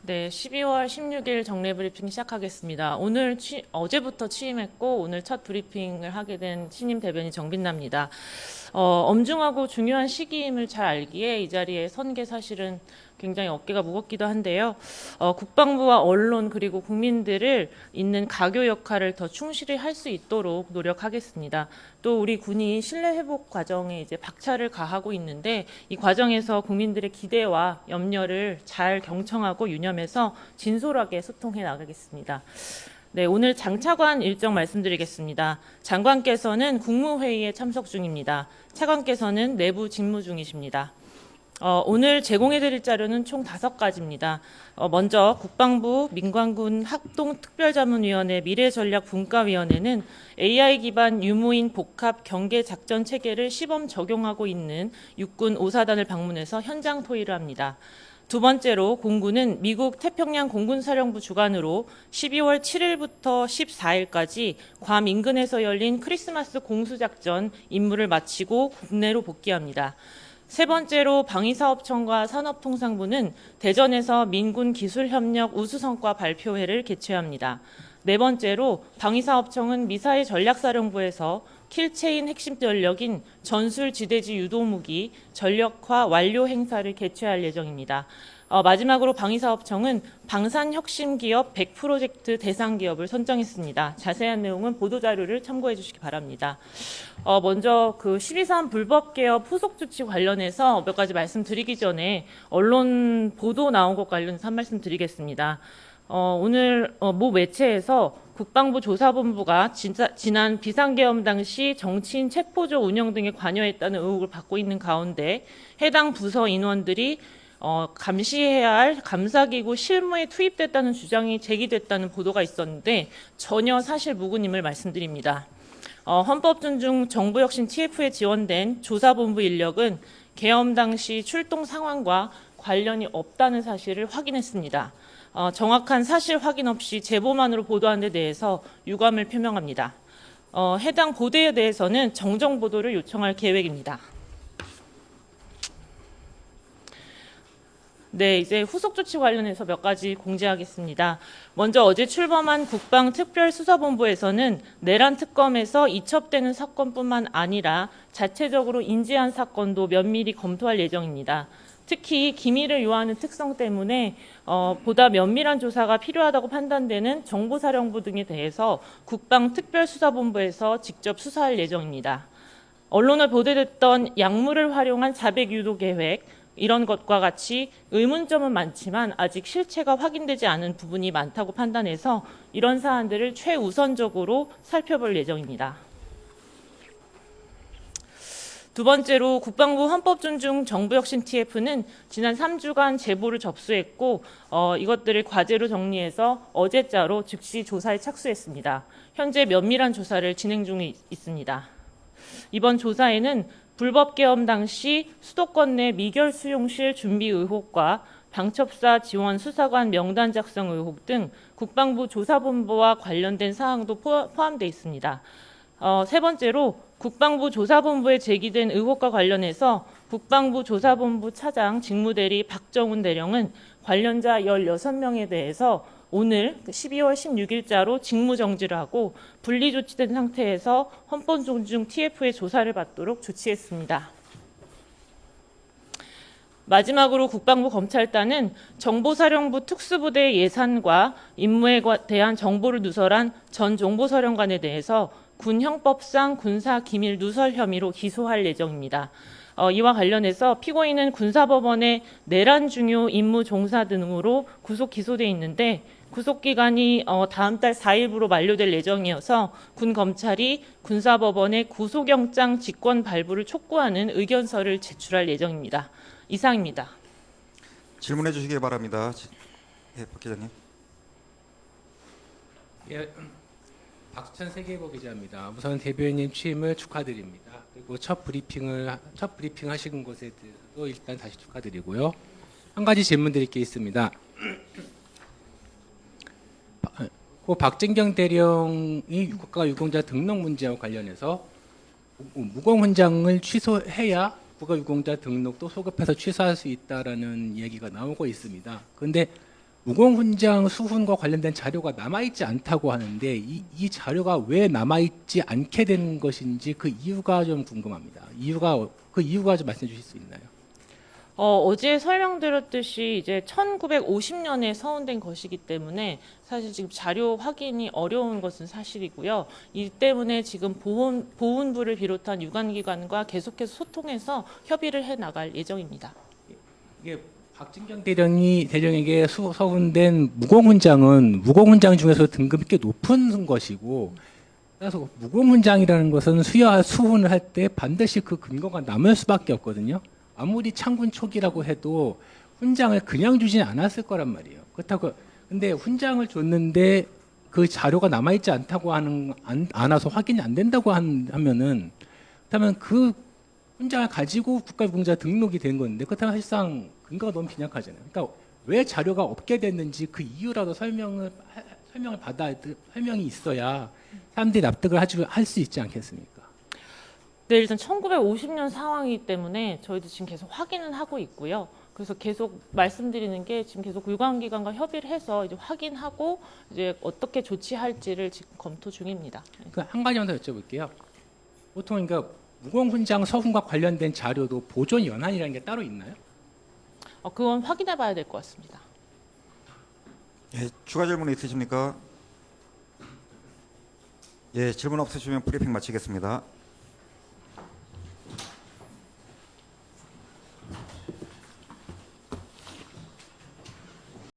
네, 12월 16일 정례 브리핑 시작하겠습니다. 어제부터 취임했고 오늘 첫 브리핑을 하게 된 신임 대변인 정빈나입니다. 엄중하고 중요한 시기임을 잘 알기에 이 자리에 선 게 사실은 굉장히 어깨가 무겁기도 한데요. 국방부와 언론 그리고 국민들을 잇는 가교 역할을 더 충실히 할 수 있도록 노력하겠습니다. 또 우리 군이 신뢰 회복 과정에 이제 박차를 가하고 있는데 이 과정에서 국민들의 기대와 염려를 잘 경청하고 유념해서 진솔하게 소통해 나가겠습니다. 네, 오늘 장차관 일정 말씀드리겠습니다. 장관께서는 국무회의에 참석 중입니다. 차관께서는 내부 직무 중이십니다. 오늘 제공해드릴 자료는 총 5가지입니다. 먼저 국방부 민관군 합동특별자문위원회 미래전략분과위원회는 AI 기반 유무인 복합 경계작전 체계를 시범 적용하고 있는 육군 5사단을 방문해서 현장 토의를 합니다. 두 번째로 공군은 미국 태평양 공군사령부 주관으로 12월 7일부터 14일까지 괌 인근에서 열린 크리스마스 공수작전 임무를 마치고 국내로 복귀합니다. 세 번째로 방위사업청과 산업통상부는 대전에서 민군 기술협력 우수성과 발표회를 개최합니다. 네 번째로 방위사업청은 미사일 전략사령부에서 킬체인 핵심 전력인 전술지대지 유도무기 전력화 완료 행사를 개최할 예정입니다. 마지막으로 방위사업청은 방산혁신기업 100프로젝트 대상기업을 선정했습니다. 자세한 내용은 보도자료를 참고해 주시기 바랍니다. 먼저 그 12.3 불법개업 후속조치 관련해서 몇 가지 말씀드리기 전에 언론 보도 나온 것 관련해서 한 말씀 드리겠습니다. 오늘 모 매체에서 국방부 조사본부가 지난 비상계엄 당시 정치인 체포조 운영 등에 관여했다는 의혹을 받고 있는 가운데 해당 부서 인원들이 감시해야 할 감사기구 실무에 투입됐다는 주장이 제기됐다는 보도가 있었는데 전혀 사실 무근임을 말씀드립니다. 헌법 존중 정부혁신 TF에 지원된 조사본부 인력은 계엄 당시 출동 상황과 관련이 없다는 사실을 확인했습니다. 정확한 사실 확인 없이 제보만으로 보도한 데 대해서 유감을 표명합니다. 해당 보도에 대해서는 정정 보도를 요청할 계획입니다. 네, 이제 후속 조치 관련해서 몇 가지 공지하겠습니다. 먼저 어제 출범한 국방특별수사본부에서는 내란 특검에서 이첩되는 사건뿐만 아니라 자체적으로 인지한 사건도 면밀히 검토할 예정입니다. 특히 기밀을 요하는 특성 때문에 보다 면밀한 조사가 필요하다고 판단되는 정보사령부 등에 대해서 국방특별수사본부에서 직접 수사할 예정입니다. 언론에 보도됐던 약물을 활용한 자백 유도 계획, 이런 것과 같이 의문점은 많지만 아직 실체가 확인되지 않은 부분이 많다고 판단해서 이런 사안들을 최우선적으로 살펴볼 예정입니다. 두 번째로 국방부 헌법존중 정부혁신 TF는 지난 3주간 제보를 접수했고 이것들을 과제로 정리해서 어제자로 즉시 조사에 착수했습니다. 현재 면밀한 조사를 진행 중에 있습니다. 이번 조사에는 불법계엄 당시 수도권 내 미결 수용실 준비 의혹과 방첩사 지원 수사관 명단 작성 의혹 등 국방부 조사본부와 관련된 사항도 포함되어 있습니다. 세 번째로 국방부 조사본부에 제기된 의혹과 관련해서 국방부 조사본부 차장 직무대리 박정훈 대령은 관련자 16명에 대해서 오늘 12월 16일자로 직무정지를 하고 분리조치된 상태에서 헌법존중 TF의 조사를 받도록 조치했습니다. 마지막으로 국방부 검찰단은 정보사령부 특수부대 예산과 임무에 대한 정보를 누설한 전 정보사령관에 대해서 군형법상 군사기밀 누설 혐의로 기소할 예정입니다. 이와 관련해서 피고인은 군사법원의 내란 중요 임무 종사 등으로 구속 기소돼 있는데 구속기간이 다음 달 4일부로 만료될 예정이어서 군 검찰이 군사법원의 구속영장 직권 발부를 촉구하는 의견서를 제출할 예정입니다. 이상입니다. 질문해 주시기 바랍니다. 예, 박 기자님. 예, 박수찬 세계보 기자입니다. 우선 대변인 취임을 축하드립니다. 그리고 첫 브리핑 하신 것에 대해서도 일단 다시 축하드리고요. 한 가지 질문 드릴 게 있습니다. 박진경 대령이 국가유공자 등록 문제와 관련해서 무공훈장을 취소해야 국가유공자 등록도 소급해서 취소할 수 있다라는 얘기가 나오고 있습니다. 그런데 무공훈장 수훈과 관련된 자료가 남아있지 않다고 하는데 이 자료가 왜 남아있지 않게 된 것인지 그 이유가 좀 궁금합니다. 그 이유가 좀 말씀해 주실 수 있나요? 어제 설명드렸듯이 이제 1950년에 서운된 것이기 때문에 사실 지금 자료 확인이 어려운 것은 사실이고요. 이 때문에 지금 보훈부를 비롯한 유관기관과 계속해서 소통해서 협의를 해 나갈 예정입니다. 이게 박진경 대령에게 서운된 무공훈장은 무공훈장 중에서 등급이 꽤 높은 것이고, 따라서 무공훈장이라는 것은 수훈을 할 때 반드시 그 근거가 남을 수밖에 없거든요. 아무리 창군 초기라고 해도 훈장을 그냥 주진 않았을 거란 말이에요. 그렇다고 근데 훈장을 줬는데 그 자료가 남아있지 않아서 확인이 안 된다고 하면은, 그렇다면 그 훈장을 가지고 국가유공자 등록이 된 건데, 그렇다면 사실상 근거가 너무 빈약하잖아요. 그러니까 왜 자료가 없게 됐는지 그 이유라도 설명을 설명이 있어야 사람들이 납득을 할 수 있지 않겠습니까? 네, 일단 1950년 상황이기 때문에 저희도 지금 계속 확인은 하고 있고요. 그래서 계속 말씀드리는 게 지금 계속 유관기관과 협의를 해서 이제 확인하고 이제 어떻게 조치할지를 지금 검토 중입니다. 한 가지만 더 여쭤볼게요. 보통 그러니까 무공훈장 서훈과 관련된 자료도 보존 연한이라는 게 따로 있나요? 그건 확인해 봐야 될 것 같습니다. 예, 추가 질문 있으십니까? 예, 질문 없으시면 브리핑 마치겠습니다.